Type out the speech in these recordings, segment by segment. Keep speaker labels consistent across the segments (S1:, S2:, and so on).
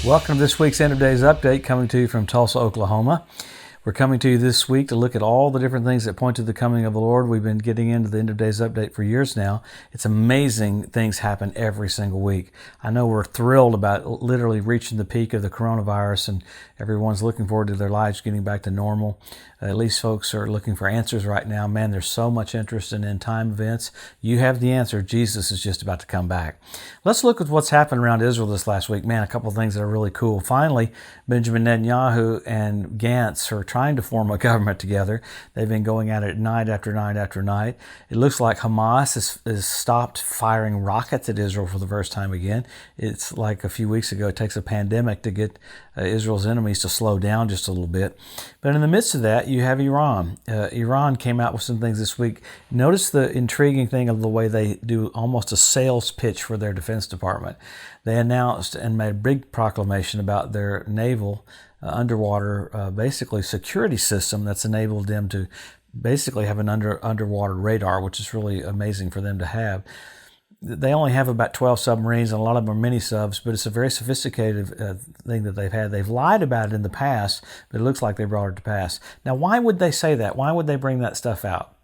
S1: Welcome to this week's End of Days Update, coming to you from Tulsa, Oklahoma. We're coming to you this week to look at all the different things that point to the coming of the Lord. We've been getting into the End of Days Update for years now. It's amazing things happen every single week. I know we're thrilled about literally reaching the peak of the coronavirus, and everyone's looking forward to their lives getting back to normal. At least folks are looking for answers right now. Man, there's so much interest in end-time events. You have the answer. Jesus is just about to come back. Let's look at what's happened around Israel this last week. Man, a couple of things that are really cool. Finally, Benjamin Netanyahu and Gantz are trying to form a government together. They've been going at it night after night after night. It looks like Hamas has stopped firing rockets at Israel for the first time again. It's like a few weeks ago, it takes a pandemic to get Israel's enemies to slow down just a little bit. But in the midst of that, you have Iran. Iran came out with some things this week. Notice the intriguing thing of the way they do almost a sales pitch for their Defense Department. They announced and made a big proclamation about their naval underwater basically security system that's enabled them to basically have an underwater radar, which is really amazing for them to have. They only have about 12 submarines, and a lot of them are mini subs, but it's a very sophisticated thing that they've had. They've lied about it in the past, but it looks like they brought it to pass. Now, why would they say that? Why would they bring that stuff out?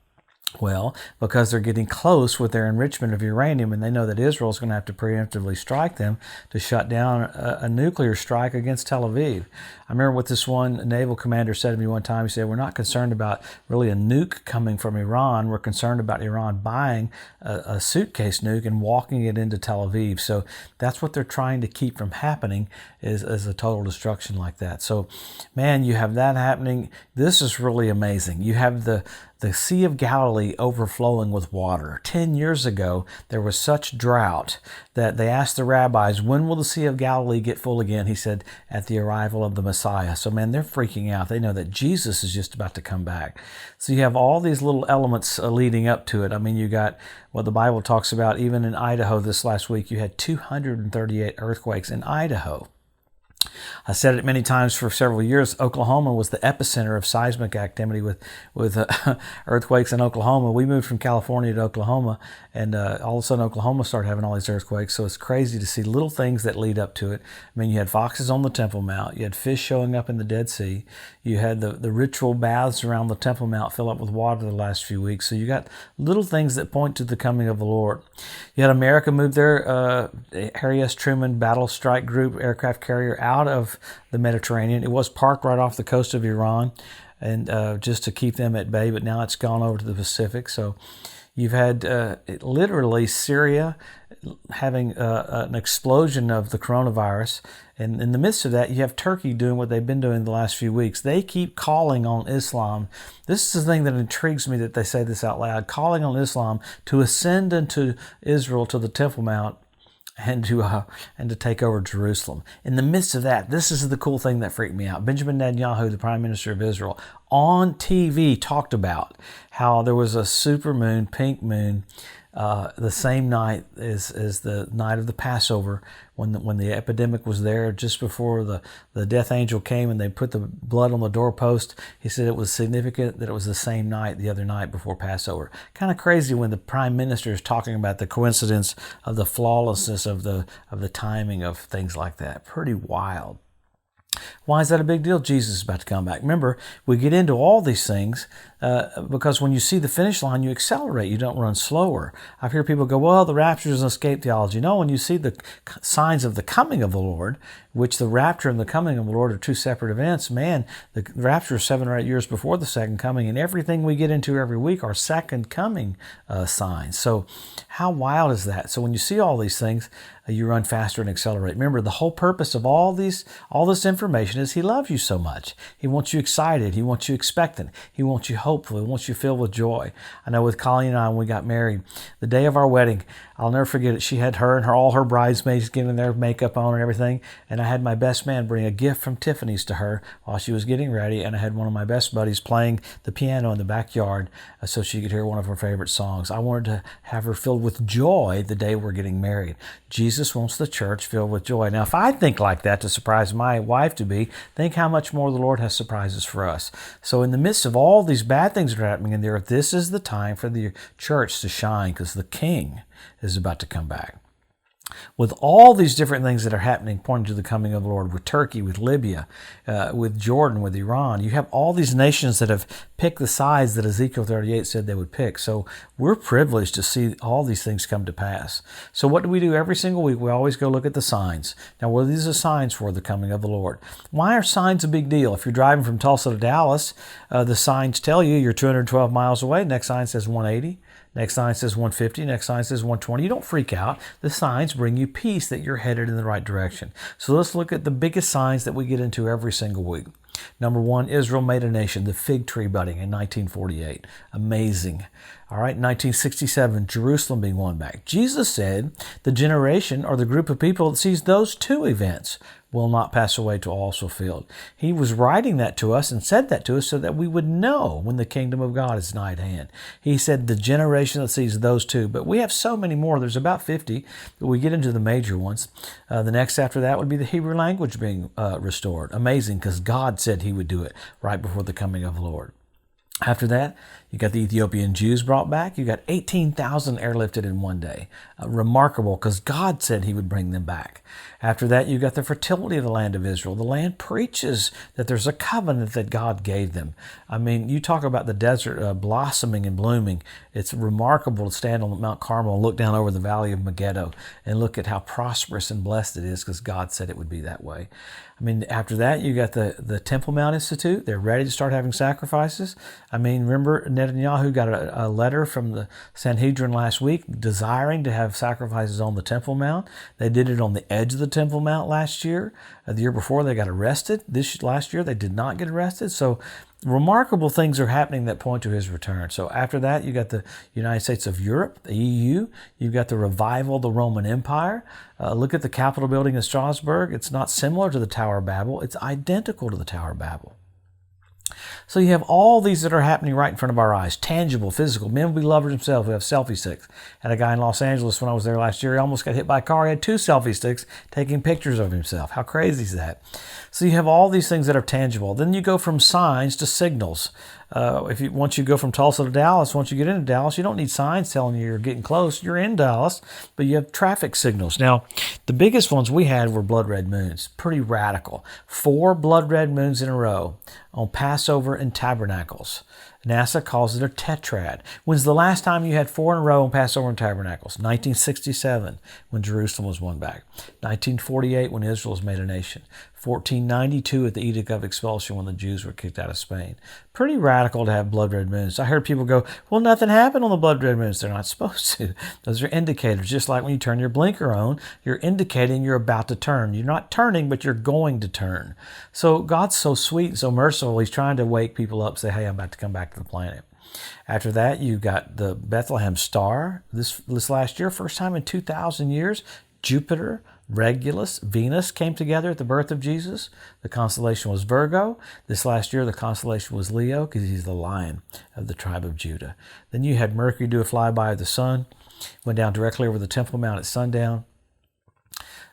S1: Well, because they're getting close with their enrichment of uranium, and they know that Israel is going to have to preemptively strike them to shut down a nuclear strike against Tel Aviv. I remember what this one naval commander said to me one time. He said, we're not concerned about really a nuke coming from Iran. We're concerned about Iran buying a suitcase nuke and walking it into Tel Aviv. So that's what they're trying to keep from happening, is a total destruction like that. So, man, you have that happening. This is really amazing. You have the Sea of Galilee overflowing with water. 10 years ago, there was such drought that they asked the rabbis, when will the Sea of Galilee get full again? He said, at the arrival of the Messiah. So, man, they're freaking out. They know that Jesus is just about to come back. So you have all these little elements leading up to it. I mean, you got what the Bible talks about. Even in Idaho this last week, you had 238 earthquakes in Idaho. I said it many times for several years. Oklahoma was the epicenter of seismic activity with earthquakes in Oklahoma. We moved from California to Oklahoma, and all of a sudden Oklahoma started having all these earthquakes. So it's crazy to see little things that lead up to it. I mean, you had foxes on the Temple Mount. You had fish showing up in the Dead Sea. You had the ritual baths around the Temple Mount fill up with water the last few weeks. So you got little things that point to the coming of the Lord. You had America move their Harry S. Truman Battle Strike Group aircraft carrier out of the Mediterranean. It was parked right off the coast of Iran, and just to keep them at bay, but now it's gone over to the Pacific. So you've had literally Syria having an explosion of the coronavirus, and in the midst of that, you have Turkey doing what they've been doing the last few weeks. They keep calling on Islam. This is the thing that intrigues me, that they say this out loud, calling on Islam to ascend into Israel to the Temple Mount, and to take over Jerusalem. In the midst of that, this is the cool thing that freaked me out. Benjamin Netanyahu, the Prime Minister of Israel, on TV talked about how there was a supermoon, pink moon, the same night as the night of the Passover, when the epidemic was there, just before the death angel came and they put the blood on the doorpost. He said it was significant that it was the same night, the other night before Passover. Kind of crazy when the prime minister is talking about the coincidence of the flawlessness of the timing of things like that. Pretty wild. Why is that a big deal? Jesus is about to come back. Remember, we get into all these things because when you see the finish line, you accelerate. You don't run slower. I've heard people go, well, the rapture is an escape theology. No, when you see the signs of the coming of the Lord, which the rapture and the coming of the Lord are two separate events, man, the rapture is 7 or 8 years before the second coming, and everything we get into every week are second coming signs. So how wild is that? So when you see all these things, you run faster and accelerate. Remember, the whole purpose of all this information is He loves you so much. He wants you excited. He wants you expectant. He wants you hopeful. He wants you filled with joy. I know with Colleen and I, when we got married, the day of our wedding, I'll never forget it. She had her and all her bridesmaids getting their makeup on and everything, and I had my best man bring a gift from Tiffany's to her while she was getting ready, and I had one of my best buddies playing the piano in the backyard so she could hear one of her favorite songs. I wanted to have her filled with joy the day we're getting married. Jesus wants the church filled with joy. Now, if I think like that to surprise my wife to be, think how much more the Lord has surprises for us. So in the midst of all these bad things that are happening in the earth, this is the time for the church to shine, because the King is about to come back. with all these different things that are happening pointing to the coming of the Lord, with Turkey, with Libya, with Jordan, with Iran. You have all these nations that have picked the sides that Ezekiel 38 said they would pick. So we're privileged to see all these things come to pass. So what do we do every single week? We always go look at the signs. Now, what are these signs for the coming of the Lord? Why are signs a big deal? If you're driving from Tulsa to Dallas, the signs tell you you're 212 miles away. Next sign says 180. Next sign says 150. Next sign says 120. You don't freak out. The signs bring you peace that you're headed in the right direction. So let's look at the biggest signs that we get into every single week. Number one, Israel made a nation, the fig tree budding in 1948. Amazing. All right, 1967, Jerusalem being won back. Jesus said the generation or the group of people that sees those two events will not pass away till all is fulfilled. He was writing that to us and said that to us so that we would know when the kingdom of God is nigh at hand. He said the generation that sees those two, but we have so many more. There's about 50, but we get into the major ones. The next after that would be the Hebrew language being restored. Amazing, because God said he would do it right before the coming of the Lord. After that, you got the Ethiopian Jews brought back. You got 18,000 airlifted in one day. Remarkable, because God said he would bring them back. After that, you got the fertility of the land of Israel. The land preaches that there's a covenant that God gave them. I mean, you talk about the desert blossoming and blooming. It's remarkable to stand on Mount Carmel and look down over the valley of Megiddo and look at how prosperous and blessed it is, because God said it would be that way. I mean, after that, you got the Temple Mount Institute. They're ready to start having sacrifices. I mean, remember Netanyahu got a letter from the Sanhedrin last week desiring to have sacrifices on the Temple Mount. They did it on the edge of the Temple Mount last year. The year before, they got arrested. Last year, they did not get arrested. So remarkable things are happening that point to his return. So after that, you got the United States of Europe, the EU. You've got the revival of the Roman Empire. Look at the Capitol building in Strasbourg. It's not similar to the Tower of Babel. It's identical to the Tower of Babel. So you have all these that are happening right in front of our eyes, tangible, physical. Men will be lovers themselves who have selfie sticks. Had a guy in Los Angeles when I was there last year. He almost got hit by a car. He had 2 selfie sticks taking pictures of himself. How crazy is that? So you have all these things that are tangible. Then you go from signs to signals. Once you go from Tulsa to Dallas, once you get into Dallas, you don't need signs telling you you're getting close. You're in Dallas, but you have traffic signals. Now, the biggest ones we had were blood red moons. Pretty radical. 4 blood red moons in a row on Passover and Tabernacles. NASA calls it a tetrad. When's the last time you had 4 in a row on Passover and Tabernacles? 1967, when Jerusalem was won back. 1948, when Israel was made a nation. 1492 at the Edict of Expulsion, when the Jews were kicked out of Spain. Pretty radical to have blood red moons. I heard people go, well, nothing happened on the blood red moons. They're not supposed to. Those are indicators. Just like when you turn your blinker on, you're indicating you're about to turn. You're not turning, but you're going to turn. So God's so sweet and so merciful. He's trying to wake people up, say, hey, I'm about to come back to the planet. After that, you got the Bethlehem star. This last year, first time in 2,000 years, Jupiter, Regulus, Venus came together at the birth of Jesus. The constellation was Virgo. This last year, the constellation was Leo, because he's the lion of the tribe of Judah. Then you had Mercury do a flyby of the sun, went down directly over the Temple Mount at sundown.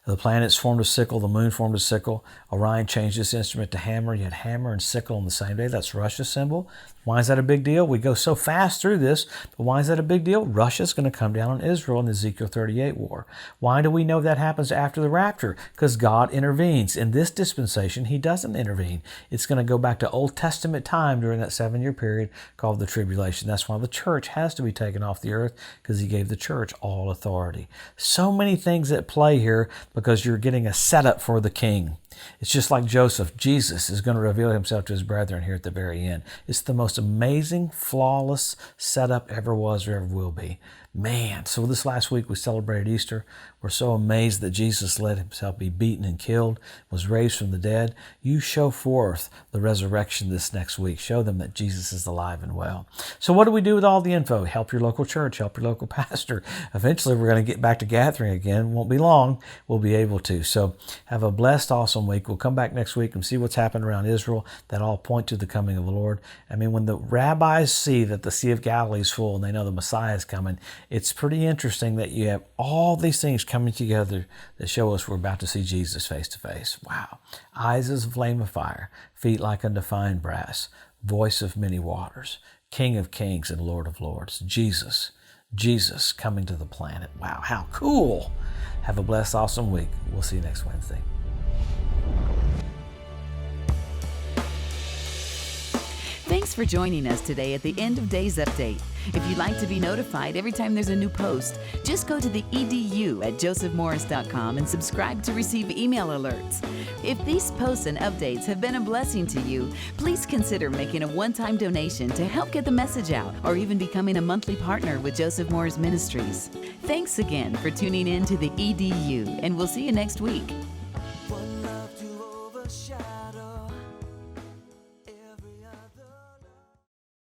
S1: The planets formed a sickle, the moon formed a sickle. Orion changed its instrument to hammer. You had hammer and sickle on the same day. That's Russia's symbol. Why is that a big deal? We go so fast through this, but why is that a big deal? Russia's going to come down on Israel in the Ezekiel 38 war. Why do we know that happens after the rapture? Because God intervenes. In this dispensation, he doesn't intervene. It's going to go back to Old Testament time during that 7-year period called the tribulation. That's why the church has to be taken off the earth, because he gave the church all authority. So many things at play here, because you're getting a setup for the king. It's just like Joseph. Jesus is going to reveal himself to his brethren here at the very end. It's the most amazing, flawless setup ever was or ever will be. Man, so this last week we celebrated Easter. We're so amazed that Jesus let himself be beaten and killed, was raised from the dead. You show forth the resurrection this next week. Show them that Jesus is alive and well. So what do we do with all the info? Help your local church, help your local pastor. Eventually we're going to get back to gathering again. Won't be long. We'll be able to. So have a blessed, awesome week. We'll come back next week and see what's happened around Israel. That all point to the coming of the Lord. I mean, when the rabbis see that the Sea of Galilee is full and they know the Messiah is coming, it's pretty interesting that you have all these things coming together that show us we're about to see Jesus face to face. Wow. Eyes as a flame of fire, feet like unto fine brass, voice of many waters, King of kings and Lord of lords. Jesus coming to the planet. Wow, how cool. Have a blessed, awesome week. We'll see you next Wednesday.
S2: Thanks for joining us today at the End of Days Update. If you'd like to be notified every time there's a new post, just go to the edu at josephmorris.com and subscribe to receive email alerts. If these posts and updates have been a blessing to you, please consider making a one-time donation to help get the message out, or even becoming a monthly partner with Joseph Morris Ministries. Thanks again for tuning in to the EDU, and we'll see you next week.